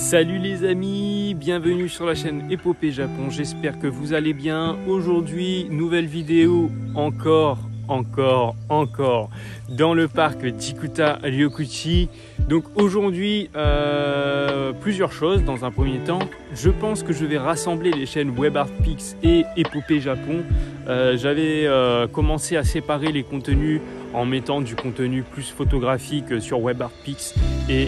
Salut les amis, bienvenue sur la chaîne Épopée Japon, j'espère que vous allez bien. Aujourd'hui, nouvelle vidéo encore dans le parc d'Ikuta Ryokuchi. Donc aujourd'hui, plusieurs choses. Dans un premier temps, je pense que je vais rassembler les chaînes WebArtPix et Épopée Japon. J'avais commencé à séparer les contenus en mettant du contenu plus photographique sur WebArtPix et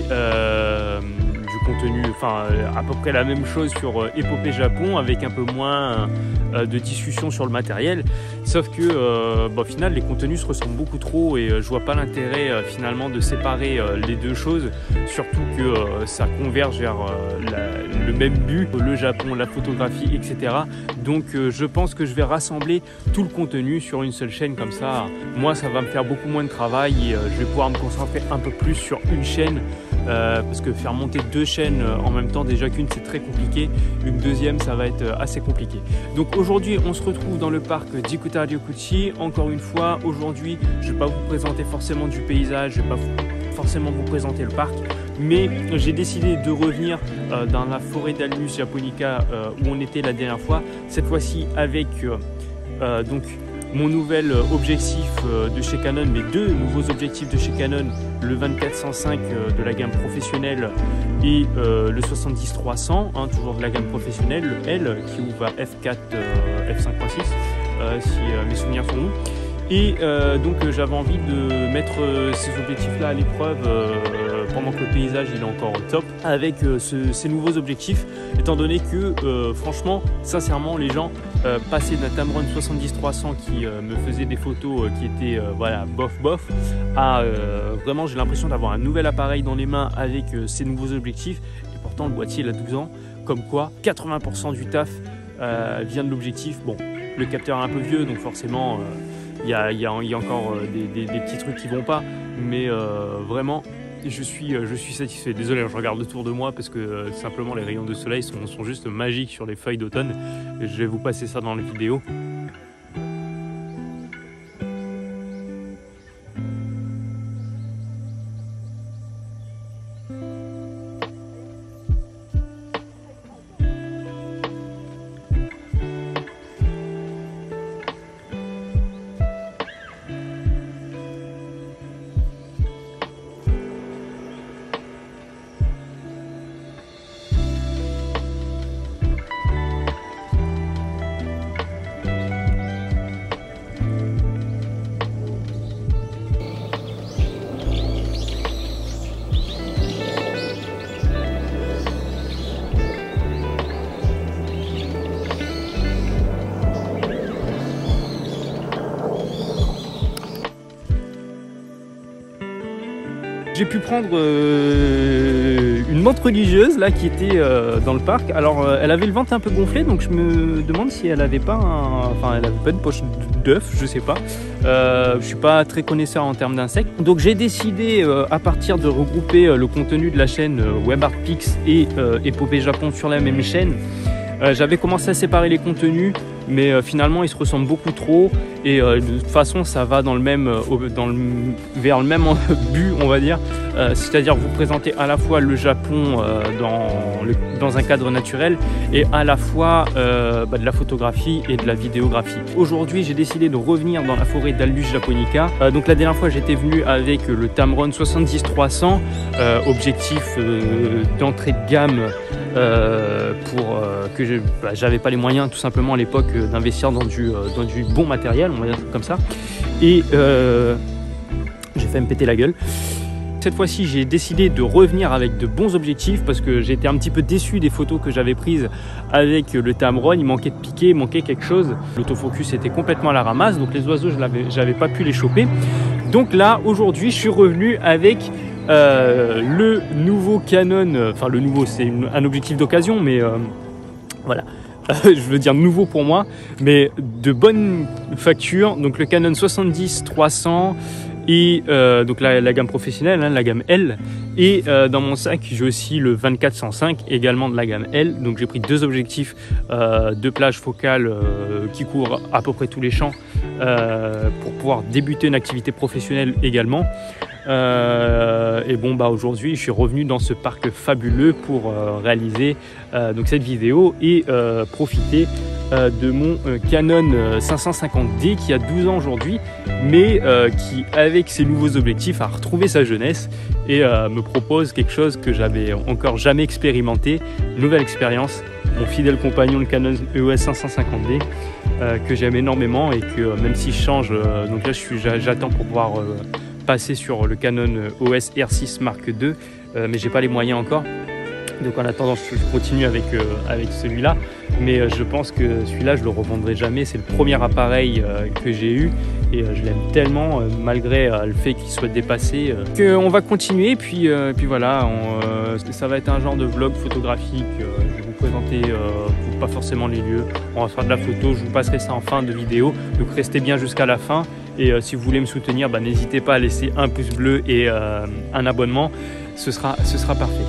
du contenu, enfin à peu près la même chose sur Épopée Japon, avec un peu moins de discussion sur le matériel. Sauf que au final les contenus se ressemblent beaucoup trop et je vois pas l'intérêt finalement de séparer les deux choses, surtout que ça converge vers le même but, le Japon, la photographie, etc. Donc je pense que je vais rassembler tout le contenu sur une seule chaîne, comme ça moi ça va me faire beaucoup moins de travail et je vais pouvoir me concentrer un peu plus sur une chaîne. Parce que faire monter deux chaînes en même temps, déjà qu'une c'est très compliqué, une deuxième ça va être assez compliqué. Donc aujourd'hui on se retrouve dans le parc d'Ikuta Ryokuchi. Encore une fois, aujourd'hui je ne vais pas vous présenter forcément du paysage, je ne vais pas forcément vous présenter le parc, mais j'ai décidé de revenir dans la forêt d'Alnus Japonica où on était la dernière fois, cette fois-ci avec donc mon nouvel objectif de chez Canon, mes deux nouveaux objectifs de chez Canon, le 24-105 de la gamme professionnelle et le 70-300, toujours de la gamme professionnelle, le L qui ouvre à f4, f5.6 si mes souvenirs sont bons. Et donc j'avais envie de mettre ces objectifs là à l'épreuve pendant que le paysage il est encore au top avec ces nouveaux objectifs, étant donné que franchement sincèrement les gens passaient d'un Tamron 70-300 qui me faisait des photos qui étaient voilà bof à vraiment j'ai l'impression d'avoir un nouvel appareil dans les mains avec ces nouveaux objectifs, et pourtant le boîtier il a 12 ans, comme quoi 80% du taf vient de l'objectif. Bon, le capteur est un peu vieux donc forcément il y a encore des petits trucs qui vont pas, mais vraiment je suis satisfait. Désolé, je regarde autour de moi parce que simplement les rayons de soleil sont juste magiques sur les feuilles d'automne. Je vais vous passer ça dans la vidéo. J'ai pu prendre une menthe religieuse là qui était dans le parc. Alors elle avait le ventre un peu gonflé, donc je me demande si elle avait pas elle avait pas une poche d'œuf, je sais pas. Je suis pas très connaisseur en termes d'insectes, donc j'ai décidé à partir de regrouper le contenu de la chaîne WebArtPix et Épopée Japon sur la même chaîne. J'avais commencé à séparer les contenus, mais finalement ils se ressemblent beaucoup trop et de toute façon ça va dans le même, vers le même but, on va dire, c'est-à-dire vous présenter à la fois le Japon dans un cadre naturel et à la fois de la photographie et de la vidéographie. Aujourd'hui j'ai décidé de revenir dans la forêt d'Alnus Japonica. Donc la dernière fois j'étais venu avec le Tamron 70-300, objectif d'entrée de gamme pour que j'avais pas les moyens tout simplement à l'époque d'investir dans du bon matériel, on va dire comme ça, et j'ai fait me péter la gueule. Cette fois-ci j'ai décidé de revenir avec de bons objectifs parce que j'étais un petit peu déçu des photos que j'avais prises avec le Tamron. Il manquait de piqué, il manquait quelque chose, l'autofocus était complètement à la ramasse, donc les oiseaux j'avais pas pu les choper. Donc là aujourd'hui je suis revenu avec le nouveau Canon, enfin le nouveau c'est un objectif d'occasion, mais voilà, je veux dire nouveau pour moi, mais de bonne facture. Donc le Canon 70-300 et donc la gamme professionnelle, la gamme L, et dans mon sac j'ai aussi le 24-105 également de la gamme L. Donc j'ai pris deux objectifs de plage focale qui couvrent à peu près tous les champs pour pouvoir débuter une activité professionnelle également. Et bon, bah aujourd'hui, je suis revenu dans ce parc fabuleux pour réaliser donc cette vidéo et profiter de mon Canon 550D qui a 12 ans aujourd'hui, mais qui, avec ses nouveaux objectifs, a retrouvé sa jeunesse et me propose quelque chose que j'avais encore jamais expérimenté, une nouvelle expérience. Mon fidèle compagnon, le Canon EOS 550D, que j'aime énormément et que même si je change, donc là j'attends pour pouvoir passer sur le Canon EOS R6 Mark II, mais j'ai pas les moyens encore. Donc en attendant, je continue avec celui-là, mais je pense que celui-là je le revendrai jamais. C'est le premier appareil que j'ai eu et je l'aime tellement malgré le fait qu'il soit dépassé. On va continuer, puis voilà, ça va être un genre de vlog photographique. Je vais vous présenter pas forcément les lieux, on va faire de la photo, je vous passerai ça en fin de vidéo, donc restez bien jusqu'à la fin. Et si vous voulez me soutenir, n'hésitez pas à laisser un pouce bleu et un abonnement, ce sera parfait.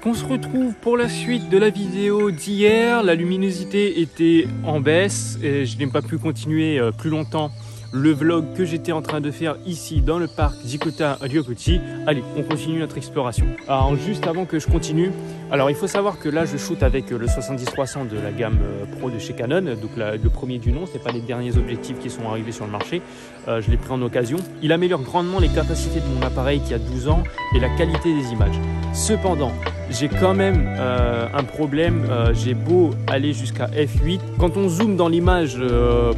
On se retrouve pour la suite de la vidéo d'hier. La luminosité était en baisse et je n'ai pas pu continuer plus longtemps le vlog que j'étais en train de faire ici dans le parc Jikuta Ryokuchi. Allez, on continue notre exploration. Alors juste avant que je continue, alors il faut savoir que là je shoot avec le 70-300 de la gamme Pro de chez Canon, donc le premier du nom, c'est pas les derniers objectifs qui sont arrivés sur le marché. Je l'ai pris en occasion. Il améliore grandement les capacités de mon appareil qui a 12 ans et la qualité des images. Cependant, j'ai quand même un problème, j'ai beau aller jusqu'à f8, quand on zoome dans l'image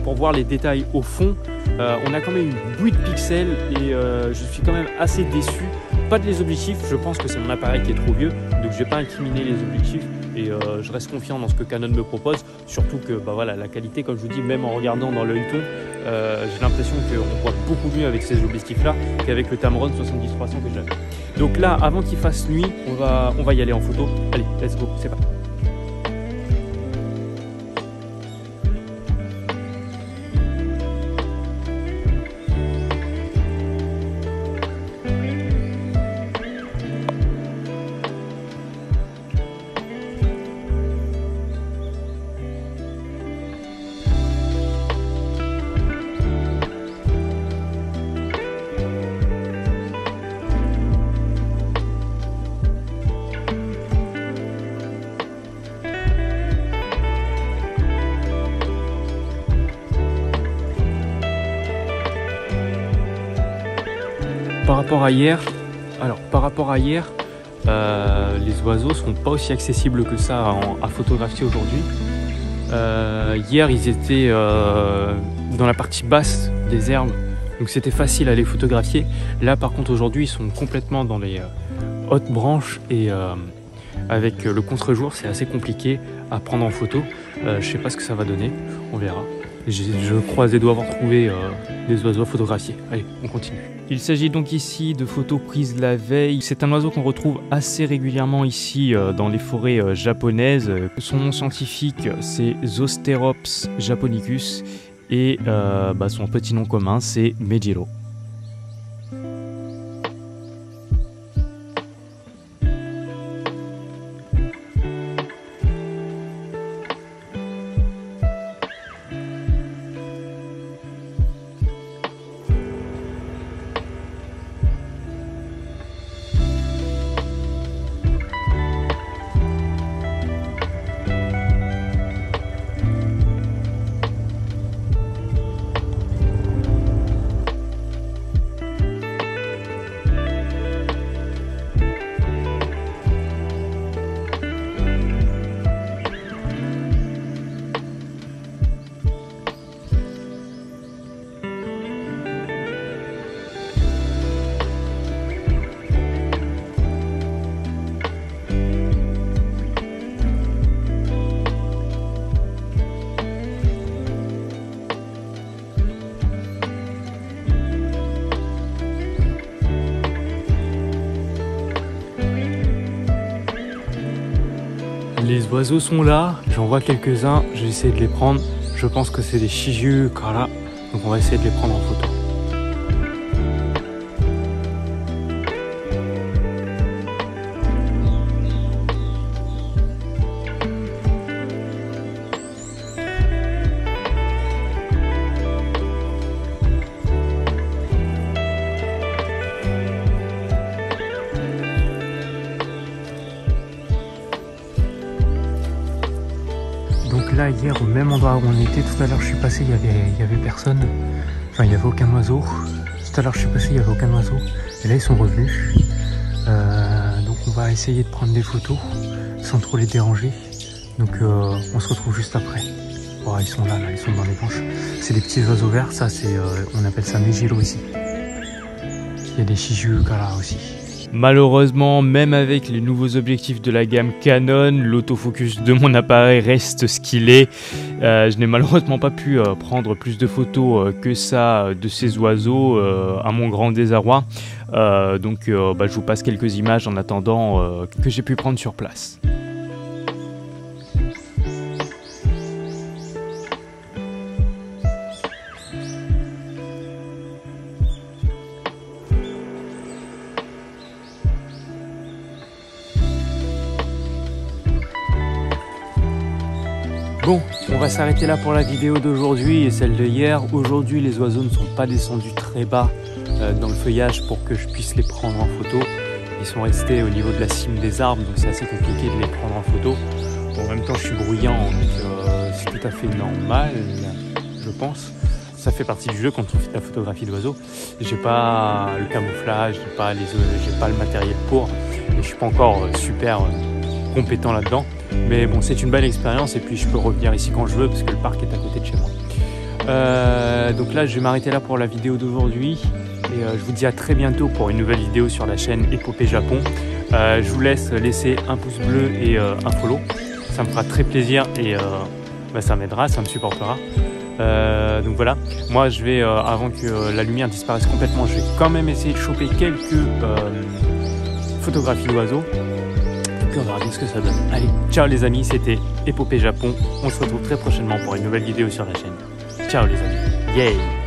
pour voir les détails au fond, on a quand même une bulle de pixels et je suis quand même assez déçu. Pas de les objectifs, je pense que c'est mon appareil qui est trop vieux, donc je vais pas incriminer les objectifs et je reste confiant dans ce que Canon me propose, surtout que voilà, la qualité, comme je vous dis, même en regardant dans l'œilleton, j'ai l'impression qu'on voit beaucoup mieux avec ces objectifs là qu'avec le Tamron 70-300 que j'avais. Donc là, avant qu'il fasse nuit, on va y aller en photo. Allez, let's go, c'est parti. Par rapport à hier, les oiseaux sont pas aussi accessibles que ça à photographier aujourd'hui. Hier, ils étaient dans la partie basse des herbes, donc c'était facile à les photographier. Là, par contre, aujourd'hui, ils sont complètement dans les hautes branches et avec le contre-jour, c'est assez compliqué à prendre en photo. Je sais pas ce que ça va donner, on verra. Je croise les doigts avoir trouvé des oiseaux à photographier. Allez, on continue. Il s'agit donc ici de photos prises la veille. C'est un oiseau qu'on retrouve assez régulièrement ici dans les forêts japonaises. Son nom scientifique, c'est Zosterops japonicus et son petit nom commun, c'est Mejiro. Les oiseaux sont là, j'en vois quelques-uns, je vais essayer de les prendre. Je pense que c'est des Shiju Kara, donc on va essayer de les prendre en photo. Donc là, hier, au même endroit où on était, tout à l'heure je suis passé, il y avait personne. Enfin, il n'y avait aucun oiseau. Tout à l'heure je suis passé, il n'y avait aucun oiseau. Et là, ils sont revenus. Donc on va essayer de prendre des photos sans trop les déranger. Donc on se retrouve juste après. Oh, ils sont là, ils sont dans les branches. C'est des petits oiseaux verts, ça c'est, on appelle ça Mejiro ici. Il y a des Shiju Kara aussi. Malheureusement, même avec les nouveaux objectifs de la gamme Canon, l'autofocus de mon appareil reste ce qu'il est. Je n'ai malheureusement pas pu prendre plus de photos que ça de ces oiseaux, à mon grand désarroi. Donc je vous passe quelques images en attendant que j'ai pu prendre sur place. Bon, on va s'arrêter là pour la vidéo d'aujourd'hui et celle de hier. Aujourd'hui, les oiseaux ne sont pas descendus très bas dans le feuillage pour que je puisse les prendre en photo. Ils sont restés au niveau de la cime des arbres, donc c'est assez compliqué de les prendre en photo. Bon, en même temps, je suis bruyant, donc c'est tout à fait normal, je pense. Ça fait partie du jeu quand on fait de la photographie d'oiseaux. J'ai pas le camouflage, j'ai pas le matériel pour, et je suis pas encore super compétent là-dedans. Mais bon, c'est une belle expérience et puis je peux revenir ici quand je veux parce que le parc est à côté de chez moi. Donc là, je vais m'arrêter là pour la vidéo d'aujourd'hui et je vous dis à très bientôt pour une nouvelle vidéo sur la chaîne Épopée Japon. Je vous laisse laisser un pouce bleu et un follow. Ça me fera très plaisir et ça m'aidera, ça me supportera. Donc voilà, moi je vais, avant que la lumière disparaisse complètement, je vais quand même essayer de choper quelques photographies d'oiseaux. Puis on verra bien ce que ça donne. Allez, ciao les amis, c'était Épopée Japon. On se retrouve très prochainement pour une nouvelle vidéo sur la chaîne. Ciao les amis, yay!